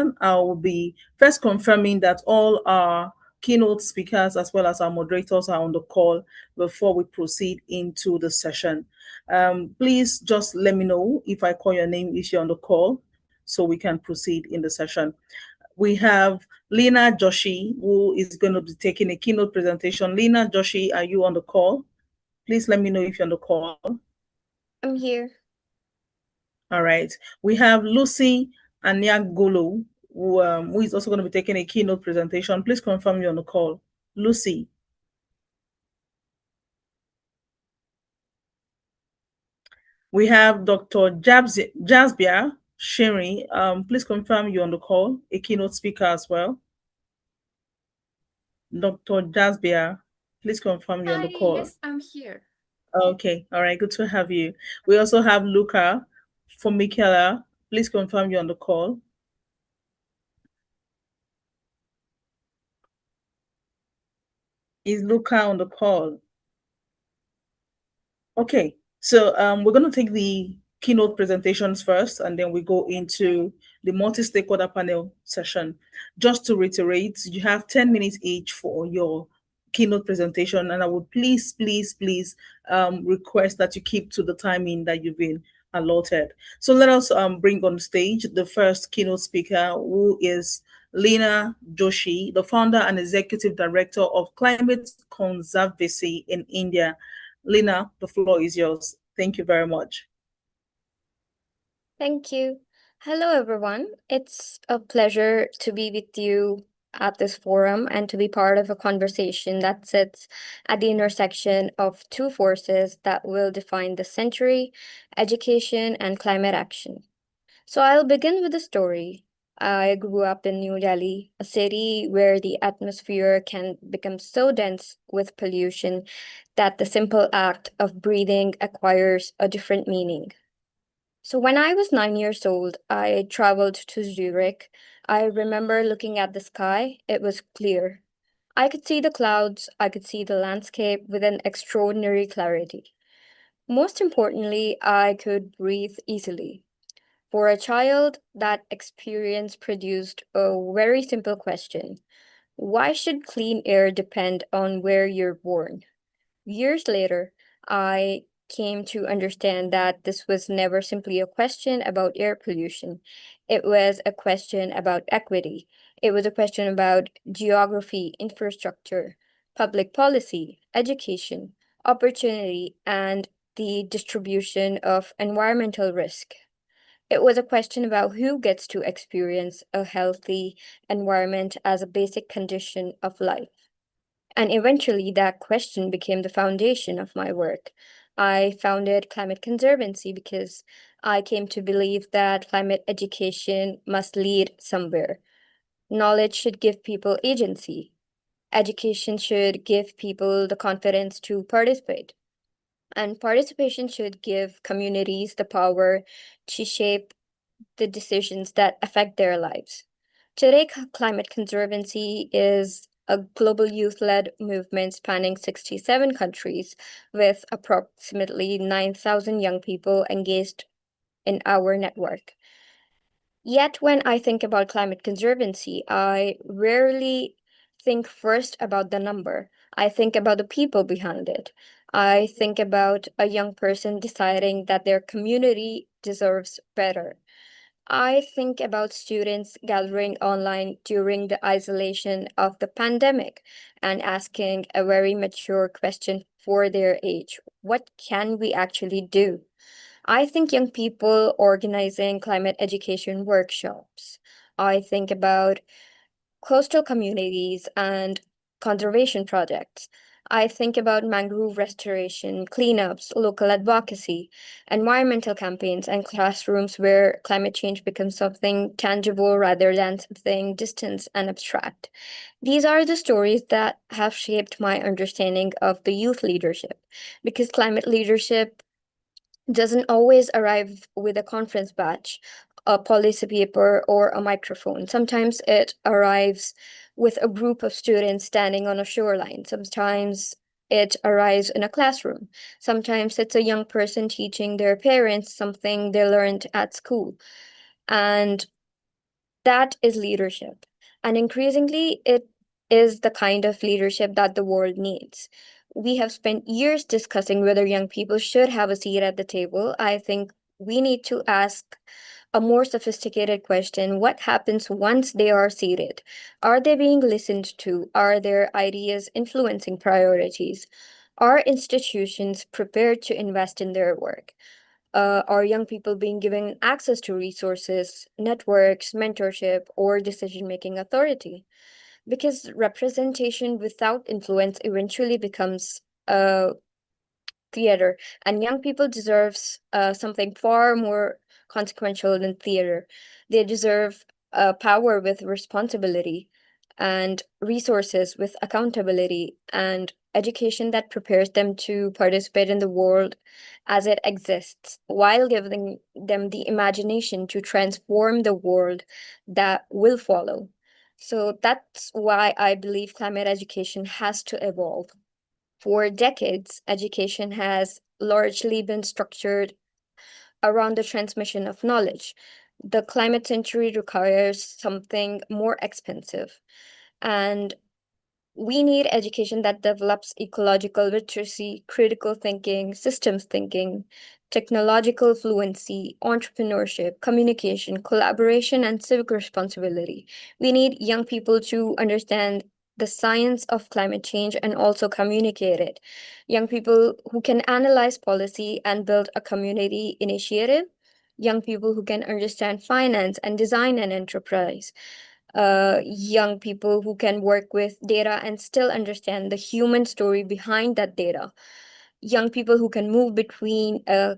session. I will be first confirming that all our keynote speakers as well as our moderators are on the call before we proceed into the session. Please just let me know if I call your name if you're on the call so we can proceed in the session. We have Lena Joshi, who is going to be taking a keynote presentation. Lena Joshi, are you on the call? Please let me know if you're on the call. I'm here. All right. We have Lucy Anyagolo, who is also going to be taking a keynote presentation. Please confirm you're on the call. Lucy. We have Dr. Jasbia Shiri. Please confirm you're on the call, a keynote speaker as well. Dr. Jasbia, please confirm you're on the call. Yes, I'm here. Okay, all right, good to have you. We also have Luca from Michaela. Please confirm you're on the call. Is Luca on the call? Okay, so we're going to take the keynote presentations first, and then we go into the multi-stakeholder panel session. Just to reiterate, you have 10 minutes each for your keynote presentation, and I would please request that you keep to the timing that you've been allotted. So let us bring on stage the first keynote speaker, who is Lena Joshi, the founder and executive director of Climate Conservancy in India. Lena, the floor is yours. Thank you very much. Thank you. Hello, everyone. It's a pleasure to be with you at this forum and to be part of a conversation that sits at the intersection of two forces that will define the century: education and climate action. So I'll begin with a story. I grew up in New Delhi, a city where the atmosphere can become so dense with pollution that the simple act of breathing acquires a different meaning. So when I was 9 years old, I traveled to Zurich. I remember looking at the sky. It was clear. I could see the clouds, I could see the landscape with an extraordinary clarity. Most importantly, I could breathe easily. For a child, that experience produced a very simple question: why should clean air depend on where you're born? Years later, I came to understand that this was never simply a question about air pollution. It was a question about equity. It was a question about geography, infrastructure, public policy, education, opportunity, and the distribution of environmental risk. It was a question about who gets to experience a healthy environment as a basic condition of life. And eventually, that question became the foundation of my work. I founded Climate Conservancy because I came to believe that climate education must lead somewhere. Knowledge should give people agency. Education should give people the confidence to participate. And participation should give communities the power to shape the decisions that affect their lives. Today, Climate Conservancy is a global youth led movement spanning 67 countries with approximately 9,000 young people engaged in our network. Yet, when I think about Climate Conservancy, I rarely think first about the number. I think about the people behind it. I think about a young person deciding that their community deserves better. I think about students gathering online during the isolation of the pandemic and asking a very mature question for their age: what can we actually do? I think young people organizing climate education workshops. I think about coastal communities and conservation projects. I think about mangrove restoration, cleanups, local advocacy, environmental campaigns, and classrooms where climate change becomes something tangible rather than something distant and abstract. These are the stories that have shaped my understanding of the youth leadership, because climate leadership doesn't always arrive with a conference badge, a policy paper, or a microphone. Sometimes it arrives with a group of students standing on a shoreline. Sometimes it arrives in a classroom. Sometimes it's a young person teaching their parents something they learned at school. And That is leadership. And increasingly, it is the kind of leadership that the world needs. We have spent years discussing whether young people should have a seat at the table. I think we need to ask a more sophisticated question. What happens once they are seated? Are they being listened to? Are their ideas influencing priorities? Are institutions prepared to invest in their work? Are young people being given access to resources, networks, mentorship, or decision-making authority? Because representation without influence eventually becomes theater, and young people deserves something far more consequential than theater. They deserve power with responsibility, and resources with accountability, and education that prepares them to participate in the world as it exists, while giving them the imagination to transform the world that will follow. So that's why I believe climate education has to evolve. For decades, education has largely been structured around the transmission of knowledge. The climate century requires something more expensive. And we need education that develops ecological literacy, critical thinking, systems thinking, technological fluency, entrepreneurship, communication, collaboration, and civic responsibility. We need young people to understand the science of climate change and also communicate it. Young people who can analyze policy and build a community initiative. Young people who can understand finance and design an enterprise. Young people who can work with data and still understand the human story behind that data. Young people who can move between a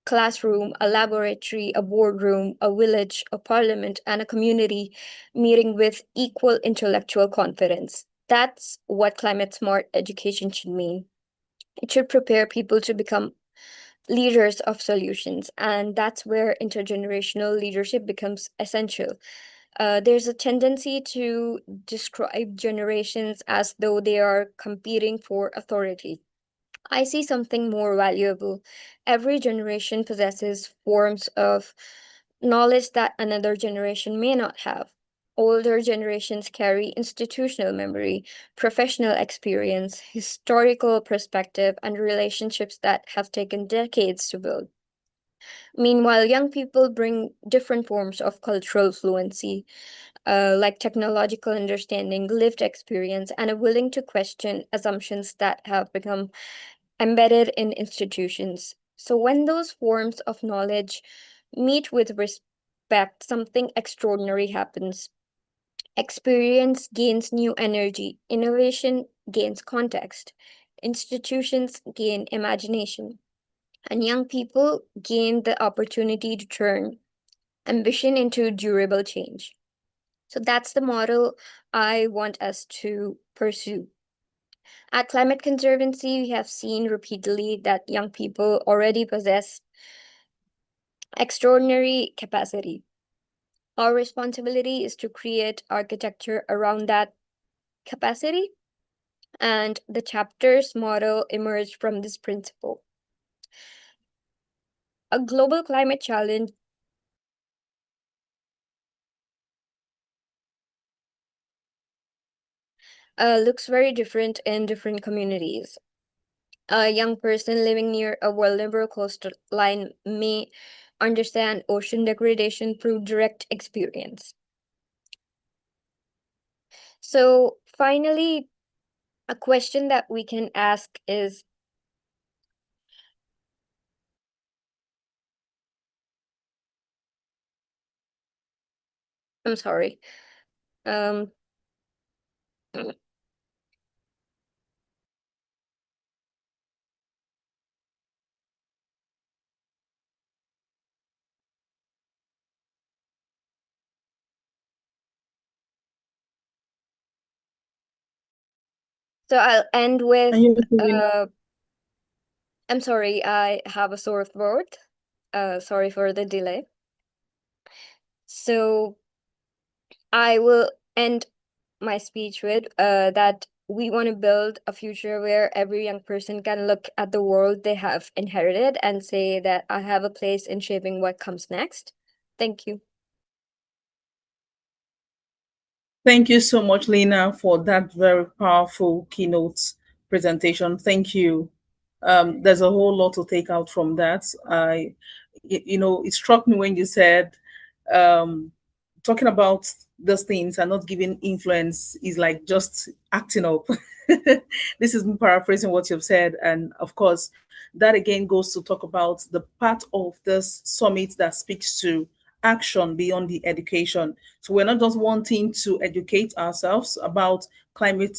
classroom, a laboratory, a boardroom, a village, a parliament, and a community meeting with equal intellectual confidence. That's what climate smart education should mean. It should prepare people to become leaders of solutions, and that's where intergenerational leadership becomes essential. There's a tendency to describe generations as though they are competing for authority. I see something more valuable. Every generation possesses forms of knowledge that another generation may not have. Older generations carry institutional memory, professional experience, historical perspective, and relationships that have taken decades to build. Meanwhile, young people bring different forms of cultural fluency, like technological understanding, lived experience, and a willing to question assumptions that have become embedded in institutions. So when those forms of knowledge meet with respect, something extraordinary happens. Experience gains new energy, innovation gains context, institutions gain imagination, and young people gain the opportunity to turn ambition into durable change. So that's the model I want us to pursue. At Climate Conservancy, we have seen repeatedly that young people already possess extraordinary capacity. Our responsibility is to create architecture around that capacity, and the chapter's model emerged from this principle. A global climate challenge looks very different in different communities. A young person living near a vulnerable coastline may understand ocean degradation through direct experience. So finally, a question that we can ask is, I'm sorry. Um, so I'll end with, Can you hear me now? I'm sorry, I have a sore throat. Sorry for the delay. So I will end my speech with that we want to build a future where every young person can look at the world they have inherited and say that I have a place in shaping what comes next. Thank you. Thank you so much, Lena, for that very powerful keynote presentation. Thank you. There's a whole lot to take out from that. It struck me when you said um, talking about those things and not giving influence is like just acting up. This is me paraphrasing what you've said. And of course, that again goes to talk about the part of this summit that speaks to action beyond the education. So we're not just wanting to educate ourselves about climate,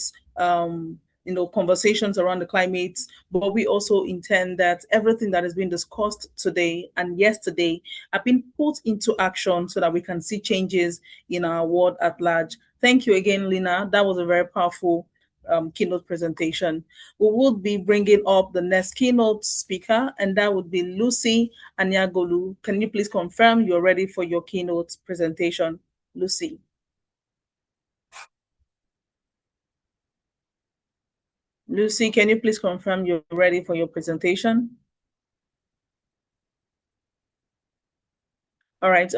conversations around the climate, but we also intend that everything that has been discussed today and yesterday have been put into action so that we can see changes in our world at large. Thank you again, Lina. That was a very powerful keynote presentation. We will be bringing up the next keynote speaker, and that would be Lucy Anyagolu. Can you please confirm you're ready for your keynote presentation, Lucy? Lucy, can you please confirm you're ready for your presentation? All right.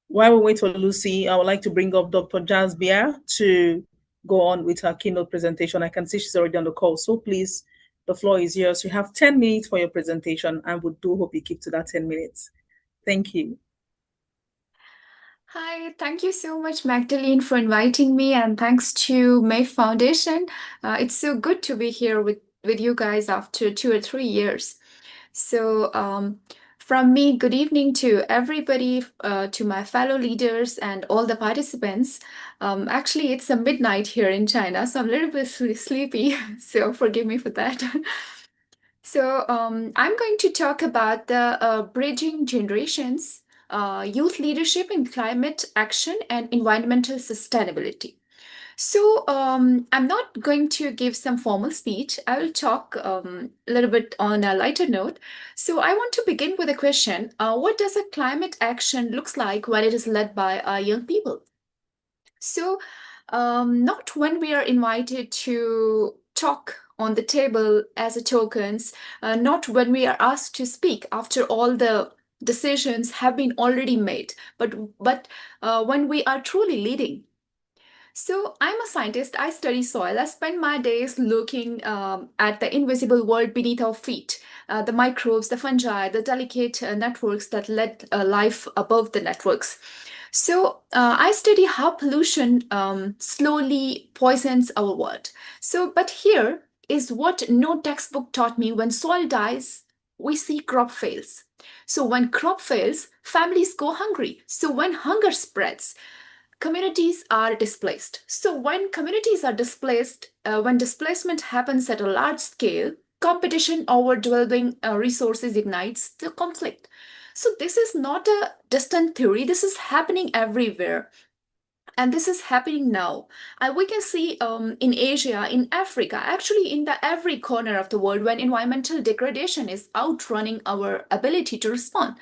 While we wait for Lucy, I would like to bring up Dr. Jazz Bia to go on with her keynote presentation. I can see she's already on the call. So please, the floor is yours. You have 10 minutes for your presentation, and we do hope you keep to that 10 minutes. Thank you. Hi, thank you so much, Magdalene, for inviting me, and thanks to May Foundation. It's so good to be here with you guys after 2 or 3 years. So, from me, good evening to everybody, to my fellow leaders and all the participants. Actually, it's a midnight here in China, so I'm a little bit sleepy, so forgive me for that. So, I'm going to talk about the bridging generations, youth leadership in climate action and environmental sustainability. So, I'm not going to give some formal speech. I will talk a little bit on a lighter note. So, I want to begin with a question. What does a climate action looks like when it is led by young people? So, not when we are invited to talk on the table as a tokens, not when we are asked to speak after all the decisions have been already made, but when we are truly leading. So, I'm a scientist. I study soil. I spend my days looking at the invisible world beneath our feet, the microbes, the fungi, the delicate networks that let life above the networks. So, I study how pollution slowly poisons our world. But here is what no textbook taught me: when soil dies, we see crop fails. So, when crop fails, families go hungry. So, when hunger spreads, communities are displaced. So, when communities are displaced, when displacement happens at a large scale, competition over developing resources ignites the conflict. So, this is not a distant theory, this is happening everywhere. And this is happening now. We can see in Asia, in Africa, actually in the every corner of the world, when environmental degradation is outrunning our ability to respond.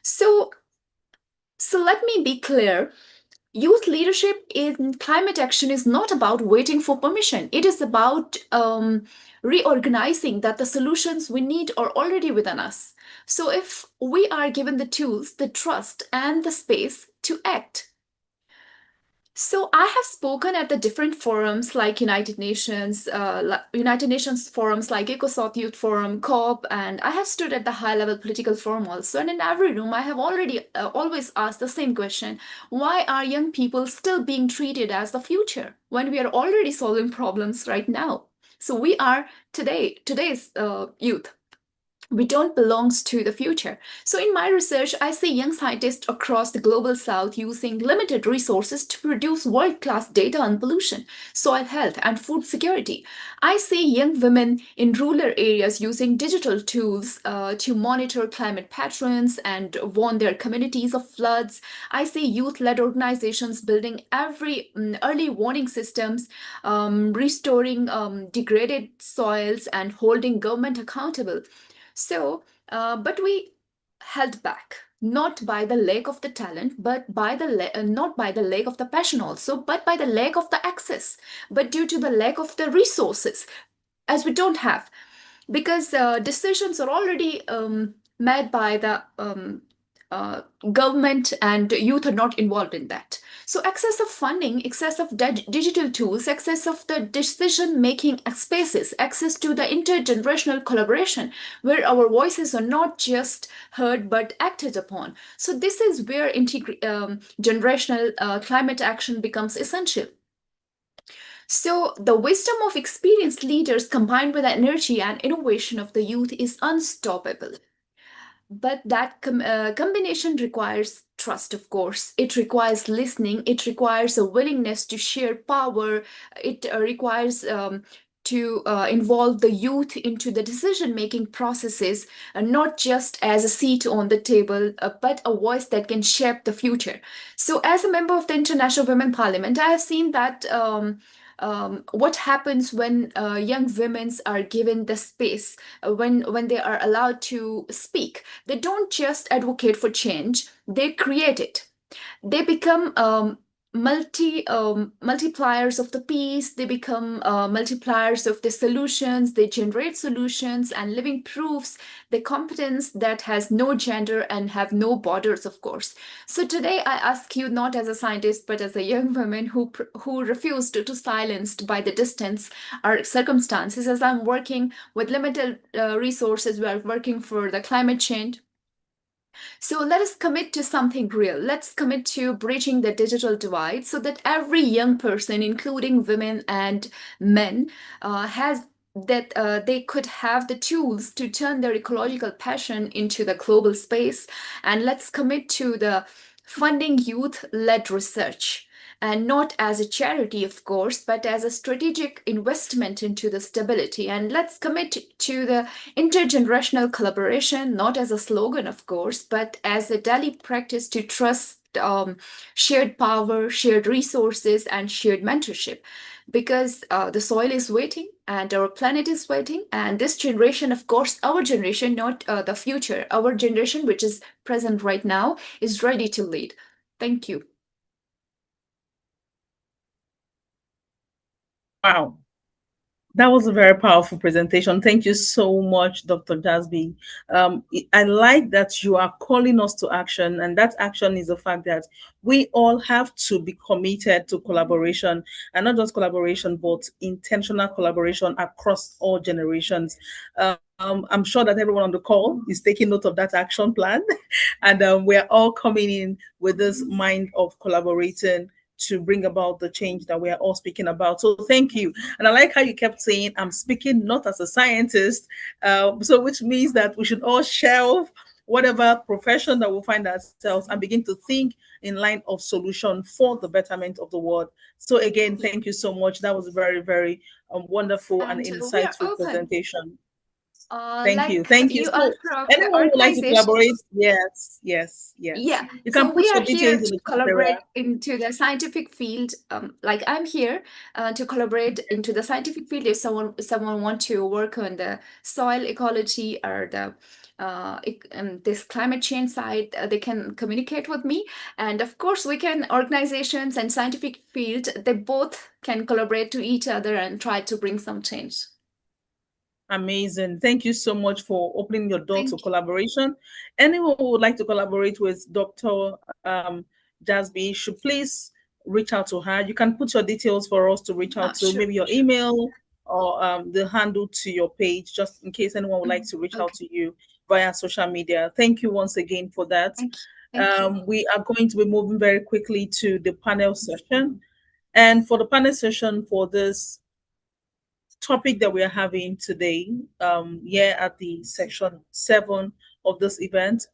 So, let me be clear. Youth leadership in climate action is not about waiting for permission. It is about reorganizing that the solutions we need are already within us. So, if we are given the tools, the trust, and the space to act. So, I have spoken at the different forums like United Nations forums like ECOSOC Youth Forum, COP, and I have stood at the high-level political forum also. And in every room, I have already always asked the same question: why are young people still being treated as the future when we are already solving problems right now? So we are today's youth. We don't belong to the future. So in my research, I see young scientists across the global south using limited resources to produce world-class data on pollution, soil health, and food security. I see young women in rural areas using digital tools to monitor climate patterns and warn their communities of floods. I see youth-led organizations building early warning systems, restoring degraded soils, and holding government accountable. But we held back, not by the lack of the talent, but by not by the lack of the passion also, but by the lack of the access, but due to the lack of the resources, as we don't have, because decisions are already made by the government and youth are not involved in that. So access of funding, access of digital tools, access of the decision-making spaces, access to the intergenerational collaboration where our voices are not just heard but acted upon. So this is where generational climate action becomes essential. So the wisdom of experienced leaders combined with the energy and innovation of the youth is unstoppable. But that combination requires trust, of course. It requires listening. It requires a willingness to share power. It requires to involve the youth into the decision-making processes, not just as a seat on the table, but a voice that can shape the future. So, as a member of the International Women Parliament, I have seen that. What happens when young women are given the space, when they are allowed to speak? They don't just advocate for change, they create it. They become multipliers of the peace. They become multipliers of the solutions. They generate solutions and living proofs the competence that has no gender and have no borders, of course. So today I ask you, not as a scientist but as a young woman who refused to silenced by the distance or circumstances, as I'm working with limited resources. We are working for the climate change. So let us commit to something real. Let's commit to bridging the digital divide so that every young person, including women and men, has that they could have the tools to turn their ecological passion into the global space. And let's commit to the funding youth-led research. And not as a charity, of course, but as a strategic investment into the stability. And let's commit to the intergenerational collaboration, not as a slogan, of course, but as a daily practice to trust shared power, shared resources, and shared mentorship. Because the soil is waiting and our planet is waiting. And this generation, of course, our generation, not the future, our generation, which is present right now, is ready to lead. Thank you. Wow. That was a very powerful presentation. Thank you so much, Dr. Jasby. I like that you are calling us to action, and that action is the fact that we all have to be committed to collaboration, and not just collaboration, but intentional collaboration across all generations. I'm sure that everyone on the call is taking note of that action plan, and we're all coming in with this mind of collaborating to bring about the change that we are all speaking about. So thank you. And I like how you kept saying, I'm speaking not as a scientist. So which means that we should all shelve whatever profession that we'll find ourselves and begin to think in line of solution for the betterment of the world. So again, thank you so much. That was very, very wonderful and And we are insightful open. presentation. Thank you. Like Thank you. you So are from the anyone who would like to organization. collaborate? Yes, yes, yes. Yeah, You so can put we your are here details in to the chat collaborate area. into the scientific field. Like I'm here to collaborate into the scientific field. If someone want to work on the soil ecology or the this climate change side, they can communicate with me. And of course, we can organizations and scientific field. They both can collaborate to each other and try to bring some change. Amazing. Thank you so much for opening your door Thank to you. collaboration. Anyone who would like to collaborate with Dr. Jasby should please reach out to her. You can put your details for us to reach out to, Sure, maybe your sure. email or the handle to your page, just in case anyone would like to reach out Okay. to you via social media. Thank you once again for that. Thank you. Thank you. We are going to be moving very quickly to the panel session. And for the panel session for this topic that we are having today, here at the section 7 of this event,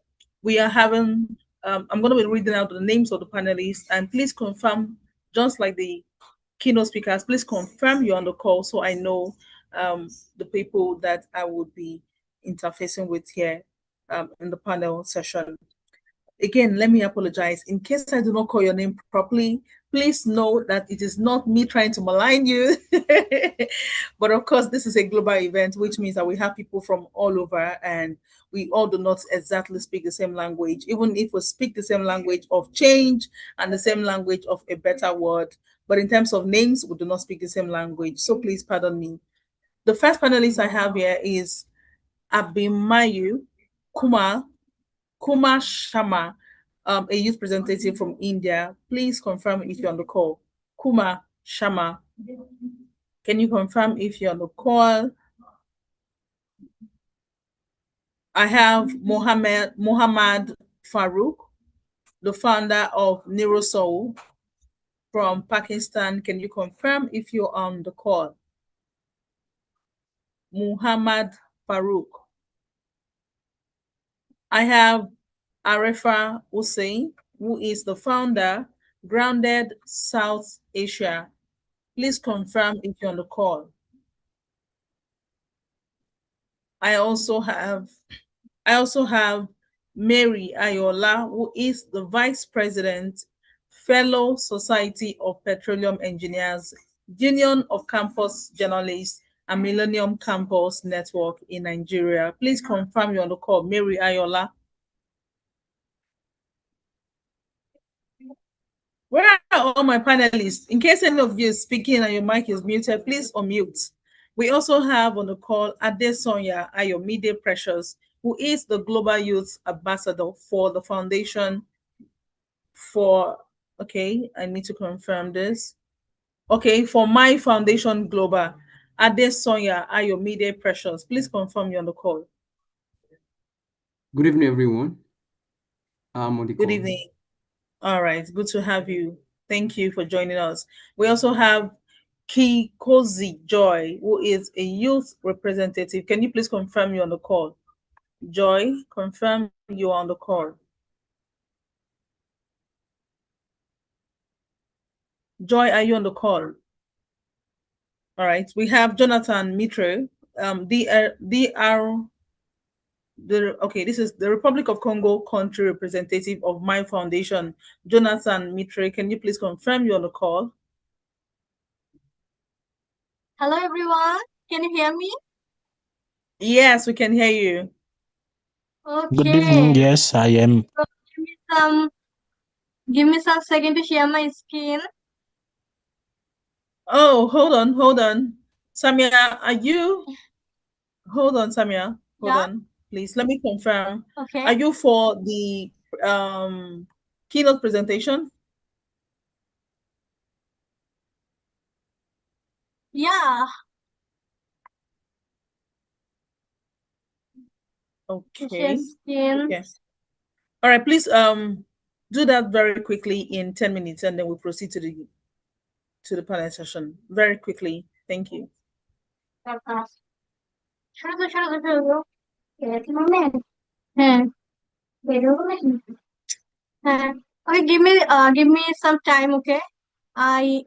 we are having, I'm going to be reading out the names of the panelists, and please confirm, just like the keynote speakers, please confirm you're on the call so I know the people that I would be interfacing with here in the panel session. Again, let me apologize. In case I do not call your name properly, please know that it is not me trying to malign you. But of course, this is a global event, which means that we have people from all over and we all do not exactly speak the same language, even if we speak the same language of change and the same language of a better world. But in terms of names, we do not speak the same language. So please pardon me. The first panelist I have here is Abimayu Kumar Kumar Sharma, a youth representative from India. Please confirm if you're on the call. Kumar Sharma, can you confirm if you're on the call? I have Muhammad Farouk, the founder of Neurosoul from Pakistan. Can you confirm if you're on the call? Muhammad Farouk. I have Arefa Hussein, who is the founder, Grounded South Asia. Please confirm if you're on the call. I also have Mary Ayola, who is the Vice President, Fellow Society of Petroleum Engineers, Union of Campus Journalists, and Millennium Campus Network in Nigeria. Please confirm you're on the call. Mary Ayola. Where are all my panelists? In case any of you is speaking and your mic is muted, please unmute. We also have on the call Adesonya Ayomide Precious, who is the Global Youth Ambassador for the Foundation for, okay, I need to confirm this. Okay, for My Foundation Global, Adesonya Ayomide Precious. Please confirm you're on the call. Good evening, everyone. I'm on the call. Good evening. All right, good to have you. Thank you for joining us. We also have Kikozi Joy, who is a youth representative. Can you please confirm you're on the call? Joy, confirm you're on the call. Joy, are you on the call? All right, we have Jonathan Mitre, this is the Republic of Congo country representative of My Foundation. Jonathan Mitre, can you please confirm you're on the call? Hello, everyone. Can you hear me? Yes, we can hear you. Okay. Good evening. Yes, I am. So give me some second to share my screen. Oh, hold on. Samia, are you? Hold on, Samia. Hold Yeah. on, please. Let me confirm. Okay. Are you for the keynote presentation? Yeah. Okay. Share screen. Okay. All right, please do that very quickly in 10 minutes, and then we'll proceed to the panel session very quickly. Thank you. Okay, give me some time, okay? Can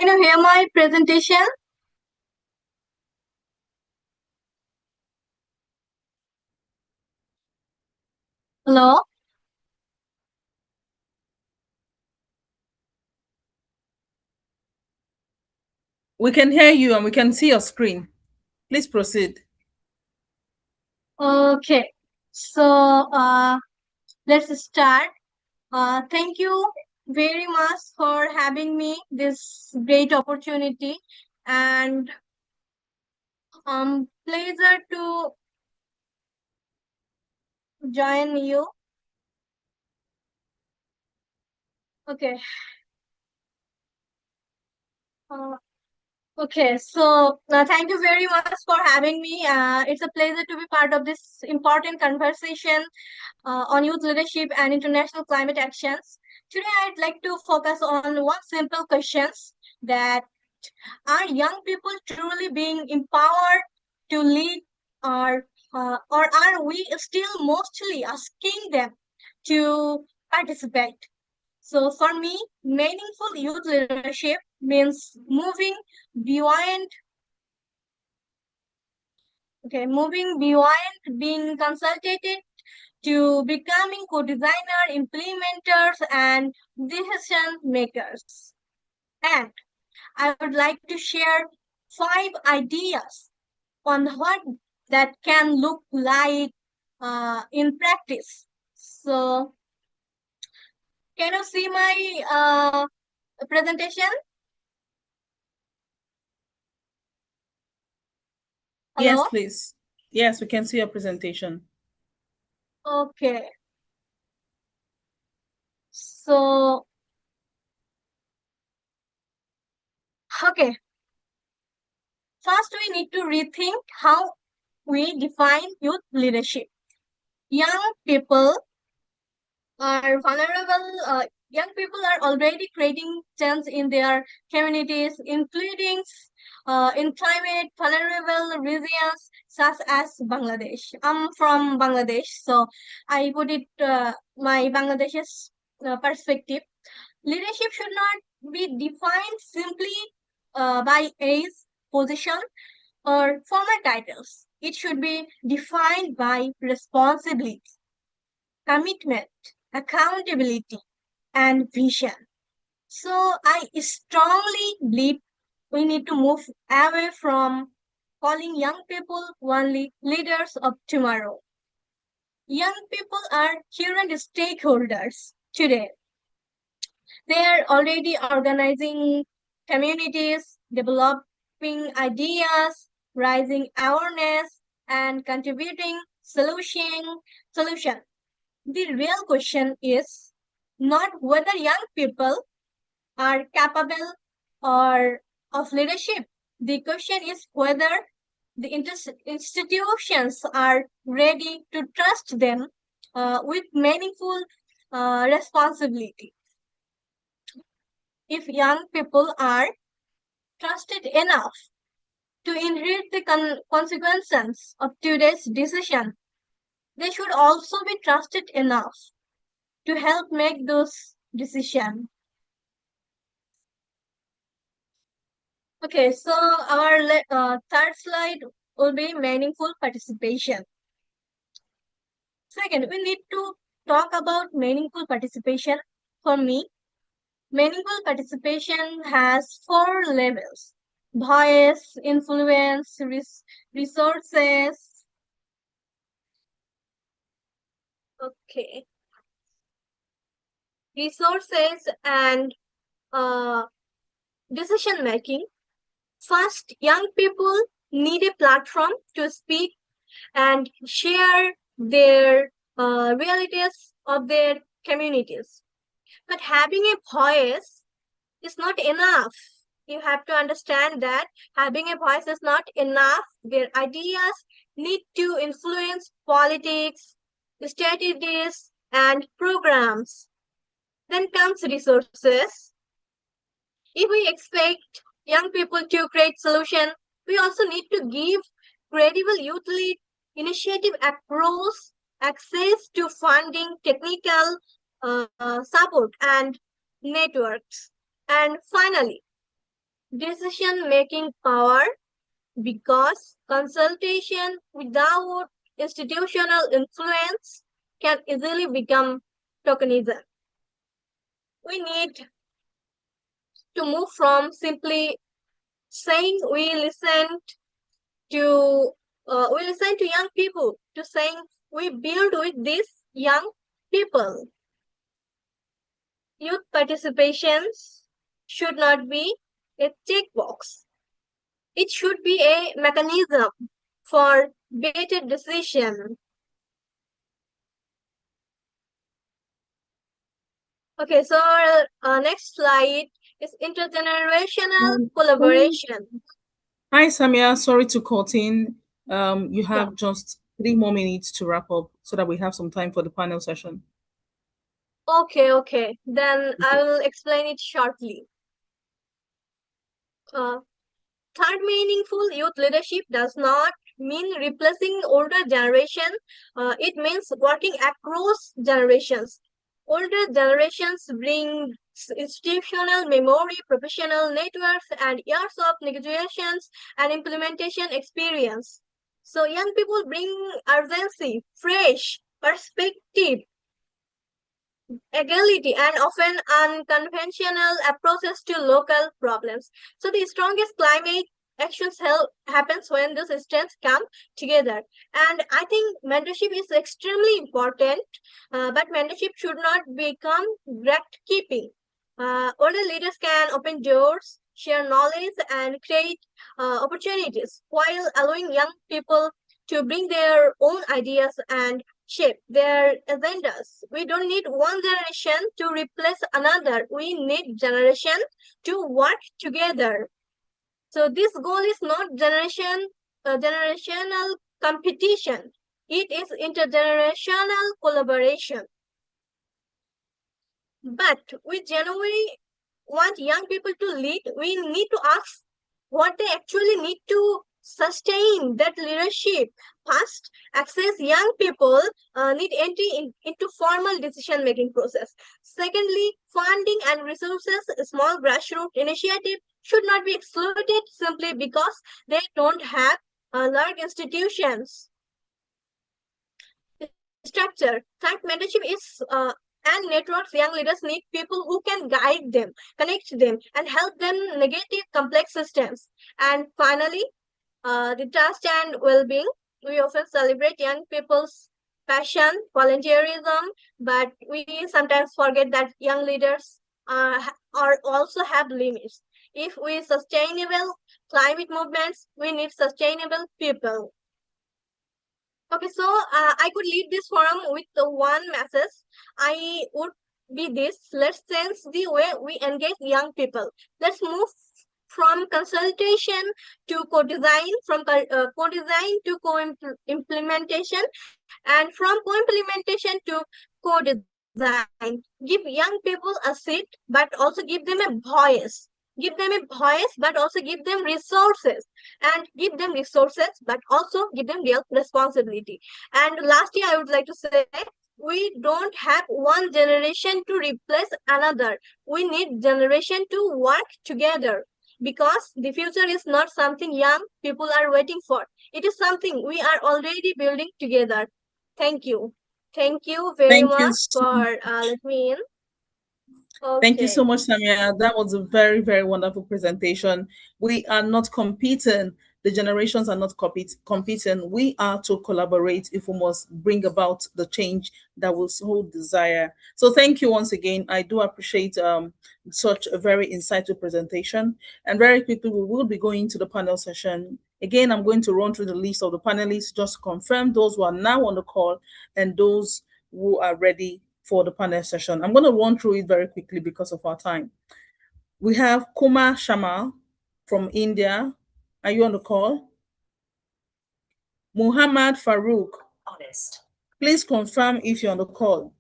you hear my presentation? Hello? We can hear you and we can see your screen. Please proceed. Okay. So let's start. Thank you very much for having me this great opportunity, and pleasure to join you. Okay. Okay, so thank you very much for having me. It's a pleasure to be part of this important conversation on youth leadership and international climate actions. Today, I'd like to focus on one simple question: that are young people truly being empowered to lead, or are we still mostly asking them to participate? So for me, meaningful youth leadership means moving beyond being consultated to becoming co-designer, implementers, and decision makers. And I would like to share 5 ideas on what that can look like in practice. So Can you see my presentation? Yes, Hello? please. Yes, we can see your presentation. Okay. So, okay. First, we need to rethink how we define youth leadership. Young people are vulnerable. Young people are already creating change in their communities, including in climate vulnerable regions such as Bangladesh. I'm from Bangladesh, so I put it my Bangladesh's perspective. Leadership should not be defined simply by age, position, or formal titles. It should be defined by responsibility, commitment, accountability, and vision. So I strongly believe we need to move away from calling young people only leaders of tomorrow. Young people are current stakeholders today. They are already organizing communities, developing ideas, raising awareness, and contributing solution. The real question is not whether young people are capable or of leadership. The question is whether the institutions are ready to trust them with meaningful responsibility. If young people are trusted enough to inherit the consequences of today's decision, they should also be trusted enough to help make those decisions. Okay, so our third slide will be meaningful participation. Second, we need to talk about meaningful participation. For me, meaningful participation has 4 levels: voice, influence, resources. Okay, resources and uh, decision making. First, young people need a platform to speak and share their realities of their communities. But having a voice is not enough. You have to understand that having a voice is not enough. Their ideas need to influence politics, strategies, and programs. Then comes resources. If we expect young people to create solutions, we also need to give credible youth lead initiative across access to funding, technical support, and networks. And finally, decision-making power, because consultation without institutional influence can easily become tokenism. We need to move from simply saying to we listen to young people to saying we build with these young people. Youth participations should not be a checkbox. It should be a mechanism for better decision. Okay, so our next slide is intergenerational collaboration. Hi, Samia. Sorry to cut in. You Yeah. have just 3 more minutes to wrap up so that we have some time for the panel session. Okay. Then I will explain it shortly. Third, meaningful youth leadership does not mean replacing older generation. It means working across generations. Older generations bring institutional memory, professional networks, and years of negotiations and implementation experience. So young people bring urgency, fresh perspective, agility, and often unconventional approaches to local problems. So the strongest climate actions happens when those strengths come together. And I think mentorship is extremely important, but mentorship should not become direct keeping. Older leaders can open doors, share knowledge, and create opportunities while allowing young people to bring their own ideas and shape their agendas. We don't need one generation to replace another. We need generation to work together. So this goal is not generational competition. It is intergenerational collaboration. But we genuinely want young people to lead. We need to ask what they actually need to sustain that leadership. First, access young people need entry into formal decision-making process. Secondly, funding and resources, small grassroots initiative should not be excluded simply because they don't have large institutions. Structure. Type mentorship is and networks. Young leaders need people who can guide them, connect them, and help them navigate complex systems. And finally, the trust and well-being. We often celebrate young people's passion, volunteerism, but we sometimes forget that young leaders are also have limits. If we sustainable climate movements, we need sustainable people. Okay, so I could leave this forum with the one message. I would be this: let's change the way we engage young people. Let's move from consultation to co-design, from co-design to co-implementation, and from co-implementation to co-design. Give young people a seat, but also give them a voice. Give them a voice, but also give them resources. And give them resources, but also give them real responsibility. And lastly, I would like to say, we don't have one generation to replace another. We need generation to work together, because the future is not something young people are waiting for. It is something we are already building together. Thank you. Thank you very Thank you. much for letting me in. Thank you so Okay. much, Samia. That was a very, very wonderful presentation. We are not competing. The generations are not competing. We are to collaborate if we must bring about the change that we so desire. So thank you once again. I do appreciate such a very insightful presentation. And very quickly, we will be going to the panel session. Again, I'm going to run through the list of the panelists just to confirm those who are now on the call and those who are ready for the panel session. I'm going to run through it very quickly because of our time. We have Kumar Sharma from India. Are you on the call? Muhammad Farouk. Honest. Please confirm if you're on the call.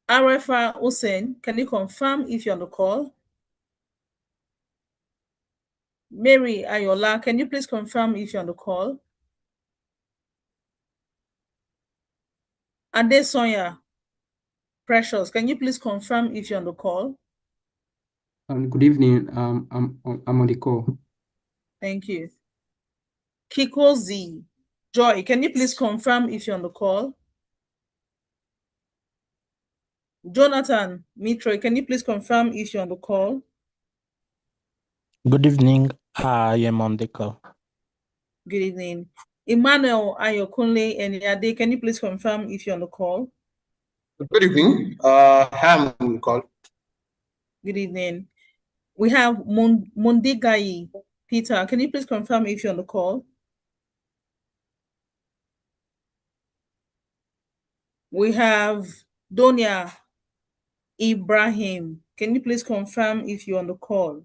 Arefa Hussein, can you confirm if you're on the call? Mary Ayola, can you please confirm if you're on the call? Ade Sonia Precious, can you please confirm if you're on the call? Good evening. I'm on the call. Thank you. Kiko Z. Joy, can you please confirm if you're on the call? Jonathan Mitre, can you please confirm if you're on the call? Good evening. I am on the call. Good evening. Emmanuel Ayokunle Eniade, can you please confirm if you're on the call? Good evening. I'm on the call. Good evening. We have Mondigai Peter. Can you please confirm if you're on the call? We have Donia Ibrahim. Can you please confirm if you're on the call?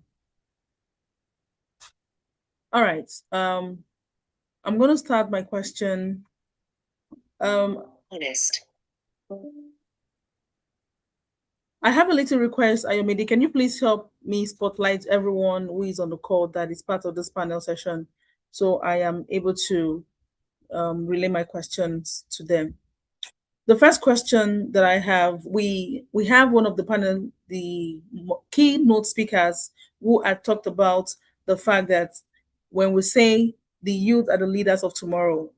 All right. I'm going to start my question. Honest. I have a little request, Ayomide. Can you please help me spotlight everyone who is on the call that is part of this panel session, so I am able to relay my questions to them. The first question that I have, we have one of the panel, the keynote speakers, who had talked about the fact that when we say the youth are the leaders of tomorrow,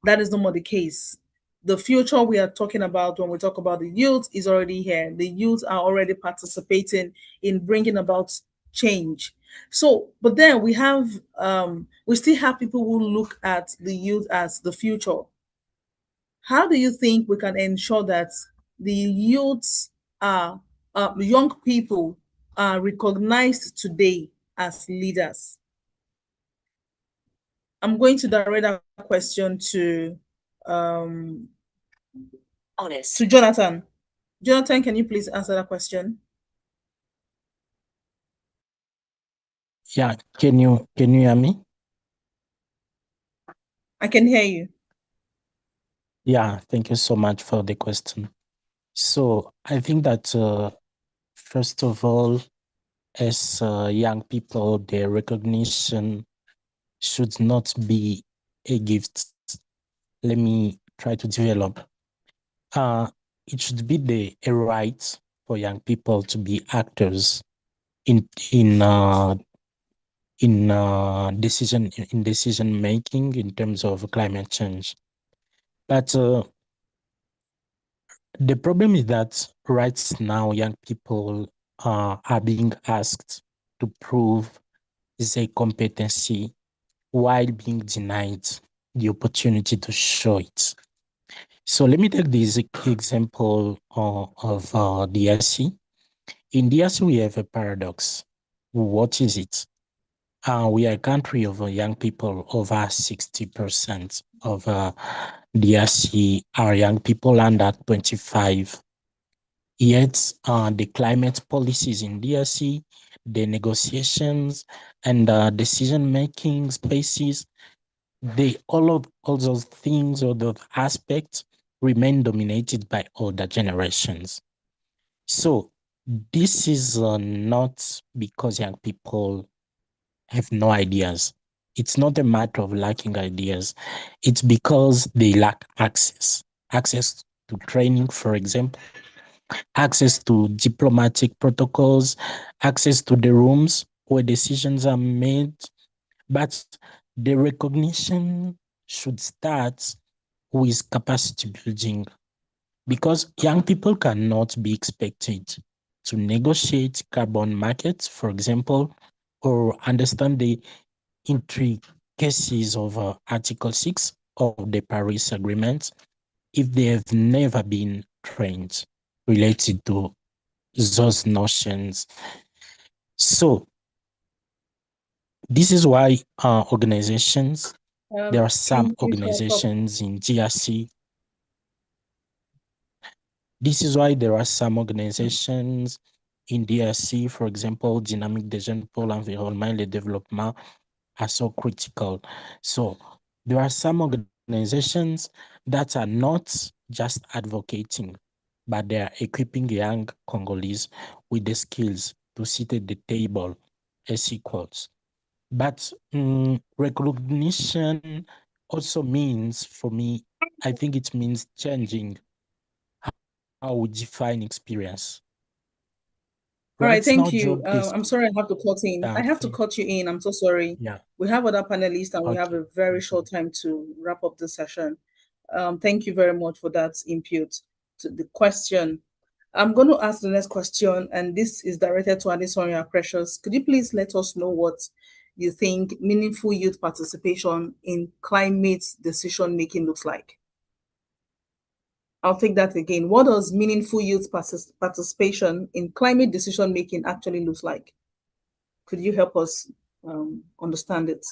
that is no more the case. The future we are talking about when we talk about the youth is already here. The youth are already participating in bringing about change. So, but then we still have people who look at the youth as the future. How do you think we can ensure that the youths are young people are recognized today as leaders? I'm going to direct that question to Jonathan. Jonathan, can you please answer that question? Yeah, can you hear me? I can hear you. Yeah, thank you so much for the question. So I think that first of all, as young people, their recognition should not be a gift. Let me try to develop. It should be a right for young people to be actors in decision making in terms of climate change. But the problem is that right now young people are being asked to prove their competency while being denied the opportunity to show it. So let me take this example of DRC. In DRC, we have a paradox. What is it? We are a country of young people. Over 60% of DRC are young people under 25. Yet the climate policies in DRC, the negotiations and decision-making spaces, all those things or those aspects remain dominated by older generations. So this is not because young people have no ideas. It's not a matter of lacking ideas. It's because they lack access to training, for example, access to diplomatic protocols, access to the rooms where decisions are made. But the recognition should start with capacity building, because young people cannot be expected to negotiate carbon markets, for example, or understand the intricacies of Article 6 of the Paris Agreement if they have never been trained related to those notions. So this is why organizations, there are some organizations in DRC. This is why there are some organizations in DRC, for example, Dynamique des Jeunes pour l'Environnement et le Développement, are so critical. So there are some organizations that are not just advocating, but they are equipping young Congolese with the skills to sit at the table as equals. But recognition also means, for me, I think it means changing how we define experience. All right, thank you. I'm sorry I have to cut in. I have to cut you in. I'm so sorry. Yeah. We have other panelists and we have a very short time to wrap up the session. Thank you very much for that input to the question. I'm going to ask the next question, and this is directed to Adesanya Precious. Could you please let us know what you think meaningful youth participation in climate decision-making looks like? I'll take that again. What does meaningful youth participation in climate decision-making actually looks like? Could you help us understand it?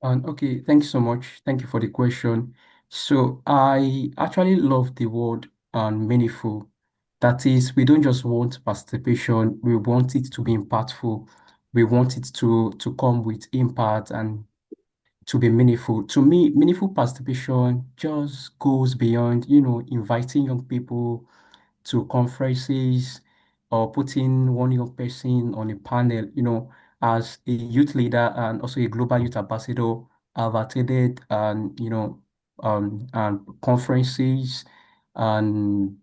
Okay, thank you so much. Thank you for the question. So I actually love the word meaningful. That is, we don't just want participation, we want it to be impactful. We want it to come with impact and to be meaningful. To me, meaningful participation just goes beyond, inviting young people to conferences or putting one young person on a panel. As a youth leader and also a global youth ambassador, I've attended and conferences and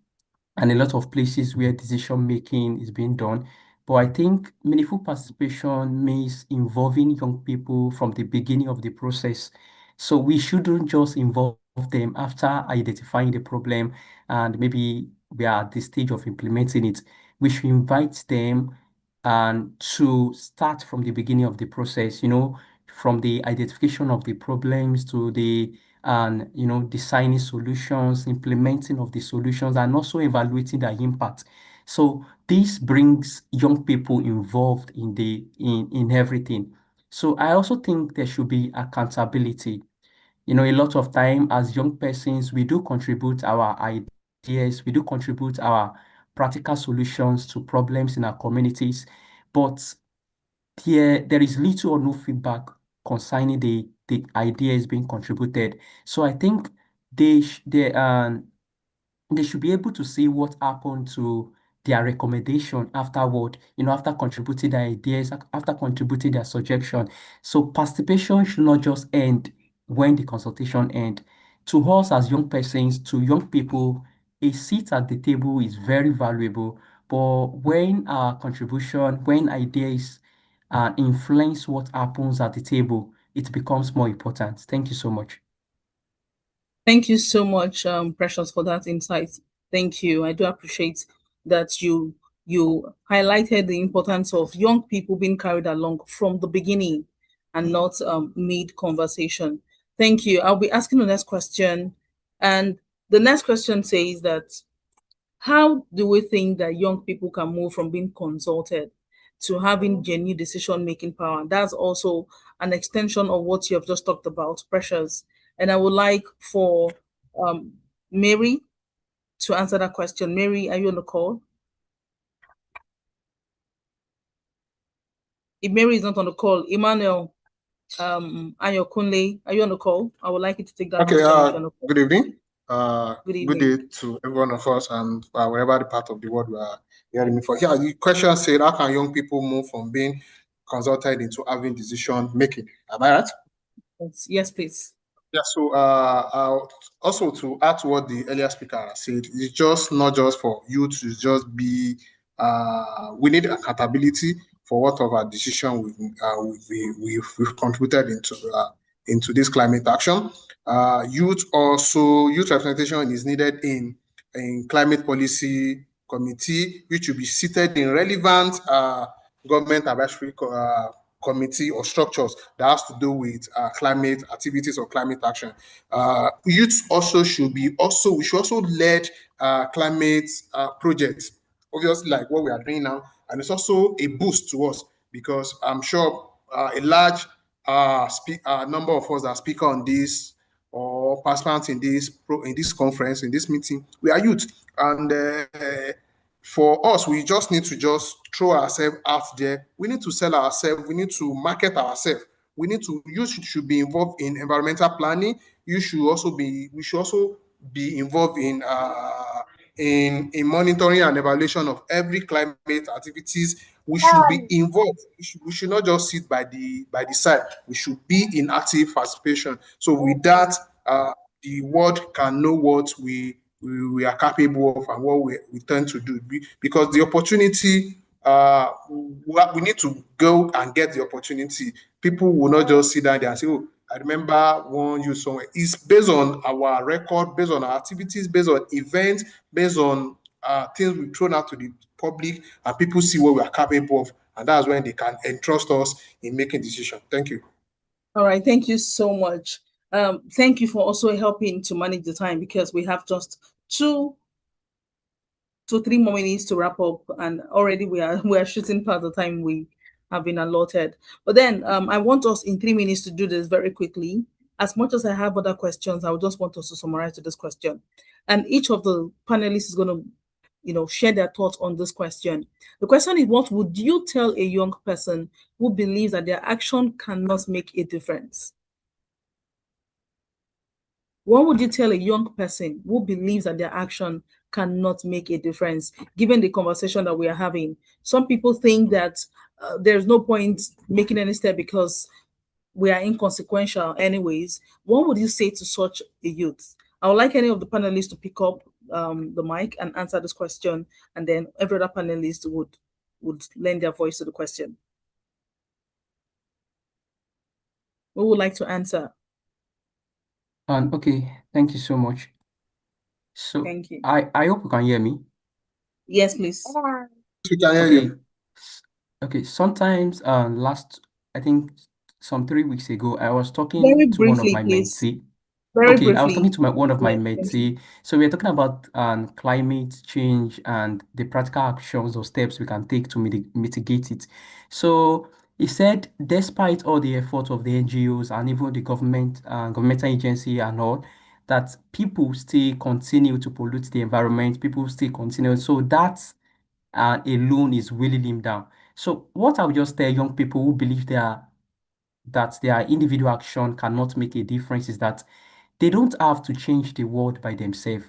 a lot of places where decision making is being done. But I think meaningful participation means involving young people from the beginning of the process. So we shouldn't just involve them after identifying the problem and maybe we are at the stage of implementing it. We should invite them and to start from the beginning of the process, from the identification of the problems to the and designing solutions, implementing of the solutions, and also evaluating their impact. So this brings young people involved in everything. So I also think there should be accountability. A lot of time as young persons, we do contribute our ideas, we do contribute our practical solutions to problems in our communities, but there is little or no feedback concerning the ideas being contributed. So I think they should be able to see what happened to their recommendation afterward, after contributing their ideas, after contributing their suggestion. So participation should not just end when the consultation ends. To us as young persons, to young people, a seat at the table is very valuable. But when our contribution, when ideas influence what happens at the table, it becomes more important. Thank you so much. Thank you so much, Precious, for that insight. Thank you. I do appreciate that you highlighted the importance of young people being carried along from the beginning and not mid conversation. Thank you. I'll be asking the next question, and the next question says that how do we think that young people can move from being consulted to having genuine decision-making power? That's also an extension of what you have just talked about, Precious. And I would like for Mary to answer that question. Mary, are you on the call? If Mary is not on the call, Emmanuel, Ayokunle, are you on the call? I would like you to take that Okay, question if you're on the call. good evening. Good Good evening. day to every one of us and wherever the part of the world we are hearing me for. Yeah, the question said, how can young people move from being consulted into having decision making? Am I right? Yes, please. Yeah, so also to add to what the earlier speaker said, it's just not just for you to just be, we need accountability for whatever decision we've contributed into this climate action. Youth representation is needed in climate policy committee, which will be seated in relevant government advisory committee or structures that has to do with climate activities or climate action. Youth we should also lead climate projects, obviously like what we are doing now, and it's also a boost to us because I'm sure a large number of us that speak on this or participants in this conference, in this meeting, we are youth, and for us, we just need to just throw ourselves out there. We need to sell ourselves. We need to market ourselves. You should be involved in environmental planning. We should also be involved in monitoring and evaluation of every climate activities. We should be involved. We should not just sit by the side. We should be in active participation. So with that, the world can know what we are capable of and what we tend to do, because the opportunity, we need to go and get the opportunity. People will not just sit down there and say, oh, I remember one you somewhere. It's based on our record, based on our activities, based on events, based on things we've thrown out to the public, and people see what we are capable of, and that's when they can entrust us in making decisions. Thank you. All right, thank you so much. Thank you for also helping to manage the time, because we have just 2 to 3 more minutes to wrap up, and already we are shooting past the time we have been allotted. But then I want us in 3 minutes to do this very quickly. As much as I have other questions, I would just want us to summarize to this question, and each of the panelists is going to share their thoughts on this question. The question is, what would you tell a young person who believes that their action cannot make a difference? What would you tell a young person who believes that their action cannot make a difference, given the conversation that we are having? Some people think that there's no point making any step because we are inconsequential anyways. What would you say to such a youth? I would like any of the panelists to pick up the mic and answer this question, and then every other panelist would lend their voice to the question. Who would like to answer? Okay, thank you so much. So Thank you. I hope you can hear me. Yes, please. We can hear Okay. you. Okay, sometimes I think some 3 weeks ago, I was Very talking to one of briefly, my please. mentee. Very Okay, I was talking briefly. to one of my Thank you. mentee. So we are talking about climate change and the practical actions or steps we can take to mitigate it. So he said, despite all the efforts of the NGOs and even the governmental agency and all, that people still continue to pollute the environment. People still continue. So that alone is weighing him down. So what I would just tell young people who believe that their individual action cannot make a difference is that they don't have to change the world by themselves.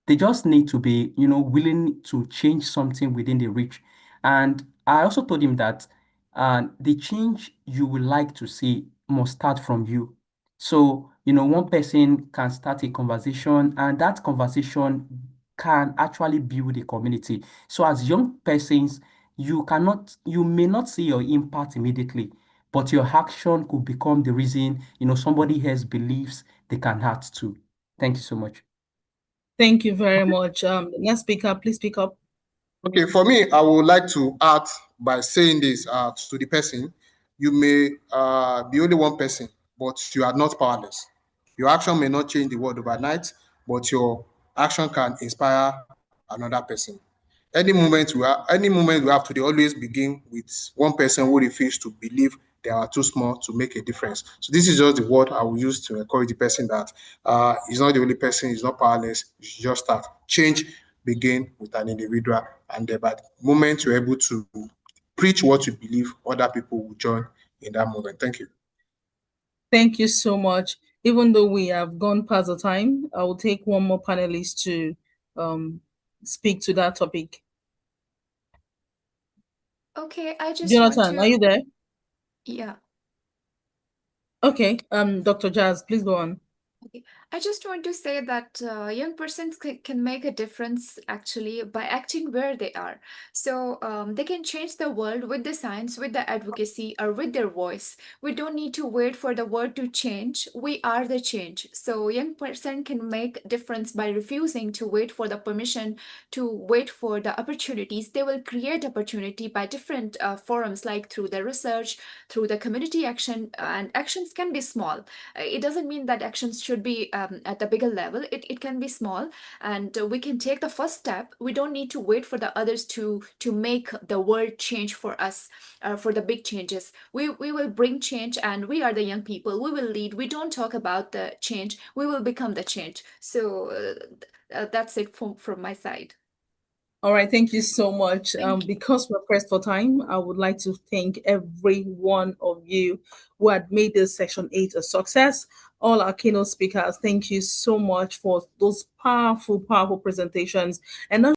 They just need to be, willing to change something within the reach. And I also told him that the change you would like to see must start from you. So, one person can start a conversation, and that conversation can actually build a community. So, as young persons, you may not see your impact immediately, but your action could become the reason, somebody else believes they can act too. Thank you so much. Thank you very much. Next speaker, please speak up. Okay, for me, I would like to add by saying this to the person. You may be only one person, but you are not powerless. Your action may not change the world overnight, but your action can inspire another person. Any moment we have today always begin with one person who refuses to believe they are too small to make a difference. So this is just the word I will use to encourage the person that he's not the only person, he's not powerless. You should just start. Change begin with an individual, and by the moment you're able to preach what you believe, other people will join in that moment. Thank you. Thank you so much. Even though we have gone past the time, I will take one more panelist to speak to that topic. Okay, I just want Jonathan, are you there? yeah. Okay, Dr. Jazz, please go on. I just want to say that young persons can make a difference actually by acting where they are. So they can change the world with the science, with the advocacy, or with their voice. We don't need to wait for the world to change. We are the change. So young person can make difference by refusing to wait for the permission, to wait for the opportunities. They will create opportunity by different forums, like through the research, through the community action, and actions can be small. It doesn't mean that actions should be at a bigger level. It can be small, and we can take the first step. We don't need to wait for the others to make the world change for us, for the big changes. We will bring change, and we are the young people. We will lead. We don't talk about the change. We will become the change. So that's it from my side. All right, thank you so much. Thank you. Because we're pressed for time, I would like to thank every one of you who had made this Section 8 a success. All our keynote speakers, thank you so much for those powerful, powerful presentations. And not